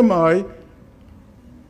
MI,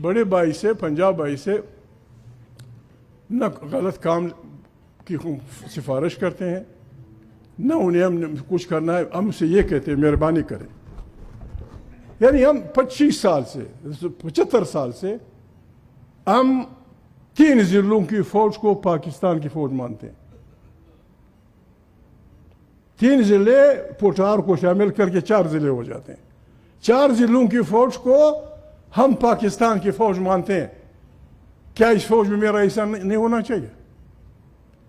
بڑے بھائی سے پنجاب بھائی سے نہ غلط کام کی سفارش کرتے ہیں، نہ انہیں ہم کچھ کرنا ہے، ہم سے یہ کہتے ہیں مہربانی کریں. یعنی ہم 25 سال سے 75 سال سے ہم 3 ضلعوں کی فوج کو پاکستان کی فوج مانتے ہیں. 3 ضلع پوٹھار کو شامل کر کے 4 ضلع ہو جاتے ہیں. 4 ضلعوں کی فوج کو ہم پاکستان کی فوج مانتے ہیں. کیا اس فوج میں میرا حصہ نہیں ہونا چاہیے؟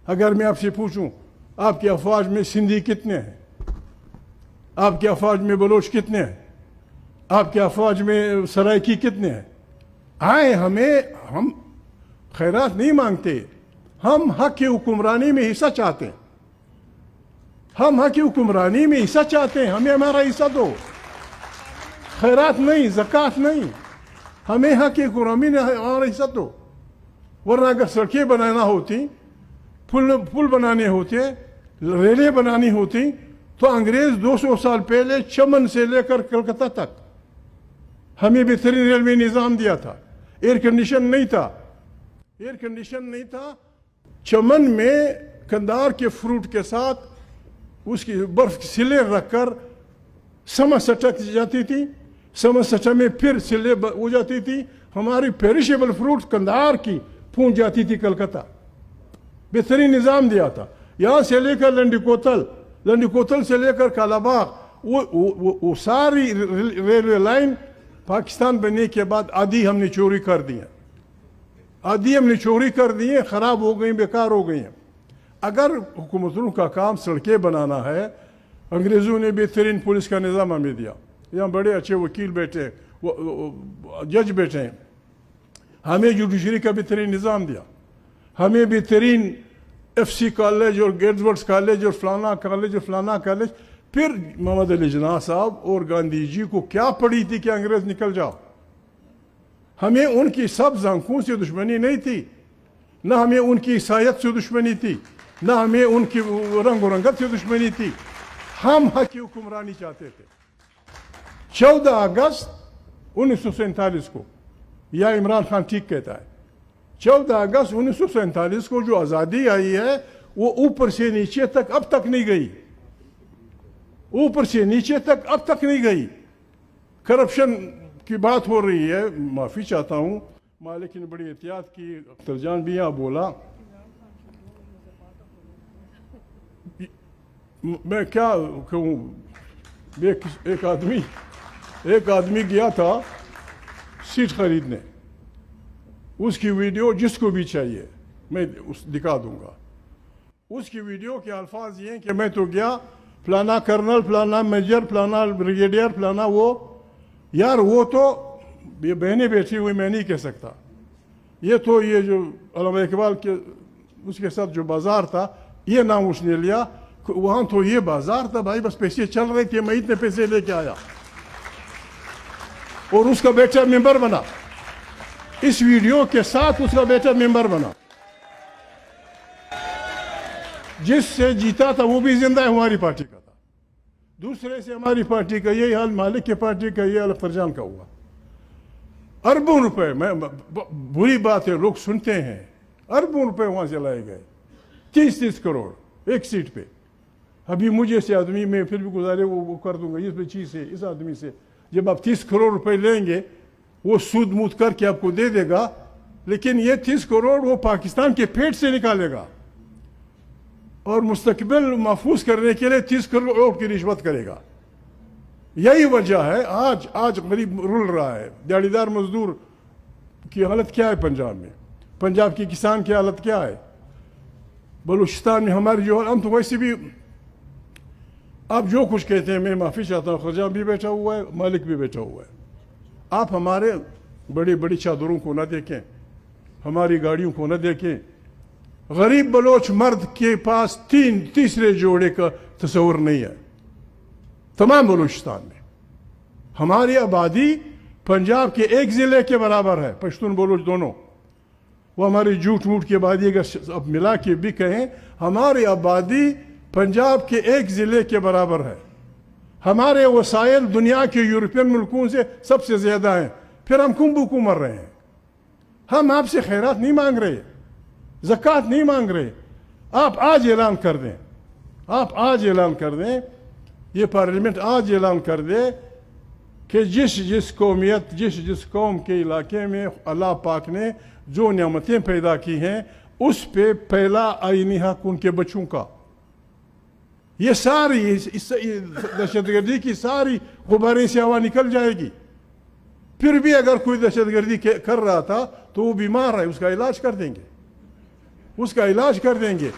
اگر میں آپ سے پوچھوں آپ کی افواج میں سندھی کتنے ہیں، آپ کی افواج میں بلوچ کتنے ہیں، آپ کی افواج میں سرائکی کتنے ہیں؟ ہم خیرات نہیں مانگتے، ہم حق کی حکمرانی میں حصہ چاہتے ہیں. ہم حق کی حکمرانی میں حصہ چاہتے ہیں، ہمیں ہمارا حصہ دو. خیرات نہیں، زکوٰۃ نہیں، ہمیں حق کی حکمرانی میں ہمارا حصہ دو. ورنہ اگر سڑکیں بنانا ہوتی، پل بنانے ہوتے، ریلیں بنانی ہوتی تو انگریز 200 سال پہلے چمن سے لے کر کلکتہ تک ہمیں بہترین ریلوے نظام دیا تھا. ایئر کنڈیشن نہیں تھا. چمن میں کندار کے فروٹ کے ساتھ اس کی برف کی سلے رکھ کر سمر سٹک جاتی تھی، سمر سٹک میں پھر سلے ہو جاتی تھی. ہماری پیریشیبل فروٹ کندار کی پہنچ جاتی تھی کلکتہ. بہترین نظام دیا تھا. یہاں سے لے کر لنڈی کوتل سے لے کر کالاباغ وہ ساری ریلوے لائن پاکستان بننے کے بعد آدھی ہم نے چوری کر دی ہیں، خراب ہو گئی، بیکار ہو گئی ہیں. اگر حکومتوں کا کام سڑکیں بنانا ہے، انگریزوں نے بہترین پولیس کا نظام ہمیں دیا. یہاں بڑے اچھے وکیل بیٹھے ہیں، جج بیٹھے ہیں. ہمیں جوڈیشری کا بہترین نظام دیا. ہمیں بہترین FC کالج اور گیٹس کالج اور فلانا کالج. پھر محمد علی جناح صاحب اور گاندھی جی کو کیا پڑی تھی کہ انگریز نکل جاؤ. ہمیں ان کی سبز آنکھوں سے دشمنی نہیں تھی، نہ ہمیں ان کی عیسائیت سے دشمنی تھی، نہ ہمیں ان کی رنگ و رنگت سے دشمنی تھی. ہم حق کی حکمرانی چاہتے تھے. 14 اگست 1947 کو، یا عمران خان ٹھیک کہتا ہے، 14 اگست 1947 کو جو آزادی آئی ہے وہ اوپر سے نیچے تک اب تک نہیں گئی. کرپشن کی بات ہو رہی ہے. معافی چاہتا ہوں، مالک نے بڑی احتیاط کی. اختر جان بھی یہاں بولا. میں کیا کہوں، ایک آدمی گیا تھا سیٹ خریدنے. اس کی ویڈیو جس کو بھی چاہیے میں دکھا دوں گا. اس کی ویڈیو کے الفاظ یہ ہیں کہ میں تو گیا، فلانا کرنل، فلانا میجر، فلانا بریگیڈیئر، فلانا وہ. یار وہ تو یہ بہنیں بیٹھی ہوئی، میں نہیں کہہ سکتا. یہ تو یہ جو علامہ اقبال کے اس کے ساتھ جو بازار تھا یہ نام اس نے لیا. وہاں تو یہ بازار تھا بھائی، بس پیسے چل رہے تھے، میں اتنے پیسے لے کے آیا. اور اس کا بیٹا ممبر بنا. اس ویڈیو کے ساتھ اس کا بیٹا ممبر بنا. جس سے جیتا تھا وہ بھی زندہ ہے، ہماری پارٹی کا تھا. دوسرے سے ہماری پارٹی کا یہی حال، مالک کی پارٹی کا یہ حال اختر جان کا ہوا. اربوں روپے، میں بری بات ہے لوگ سنتے ہیں، اربوں روپے وہاں سے لائے گئے. 30 کروڑ ایک سیٹ پہ. ابھی مجھے سے آدمی، میں پھر بھی گزارے وہ کر دوں گا اس چیز سے، اس آدمی سے. جب آپ 30 کروڑ روپے لیں گے وہ سود موت کر کے آپ کو دے دے گا، لیکن یہ 30 کروڑ وہ پاکستان کے پیٹ سے نکالے گا اور مستقبل محفوظ کرنے کے لیے 30 کروڑ کی رشوت کرے گا. یہی وجہ ہے آج غریب رول رہا ہے. دیہڑی دار مزدور کی حالت کیا ہے پنجاب میں؟ پنجاب کی کسان کی حالت کیا ہے؟ بلوچستان میں ہماری جو، ہم تو ویسے بھی آپ جو کچھ کہتے ہیں، میں معافی چاہتا ہوں. خرجان بھی بیٹھا ہوا ہے، مالک بھی بیٹھا ہوا ہے. آپ ہمارے بڑی بڑی چادروں کو نہ دیکھیں، ہماری گاڑیوں کو نہ دیکھیں. غریب بلوچ مرد کے پاس تیسرے جوڑے کا تصور نہیں ہے تمام بلوچستان میں. ہماری آبادی پنجاب کے ایک ضلع کے برابر ہے، پشتون بلوچ دونوں. وہ ہماری جھوٹ موٹ کی آبادی اگر اب ملا کے بھی کہیں، ہماری آبادی پنجاب کے ایک ضلع کے برابر ہے. ہمارے وسائل دنیا کے یورپین ملکوں سے سب سے زیادہ ہیں، پھر ہم کم بکو مر رہے ہیں. ہم آپ سے خیرات نہیں مانگ رہے, زکوٰۃ نہیں مانگ رہے. آپ آج اعلان کر دیں, آپ آج اعلان کر دیں, یہ پارلیمنٹ آج اعلان کر دے کہ جس قومیت جس قوم کے علاقے میں اللہ پاک نے جو نعمتیں پیدا کی ہیں اس پہ پہلا آئینی حق ان کے بچوں کا. یہ ساری دہشت گردی کی ساری غبارے سے ہوا نکل جائے گی. پھر بھی اگر کوئی دہشت گردی کر رہا تھا تو وہ بیمار ہے, اس کا علاج کر دیں گے, اس کا علاج کر دیں گے.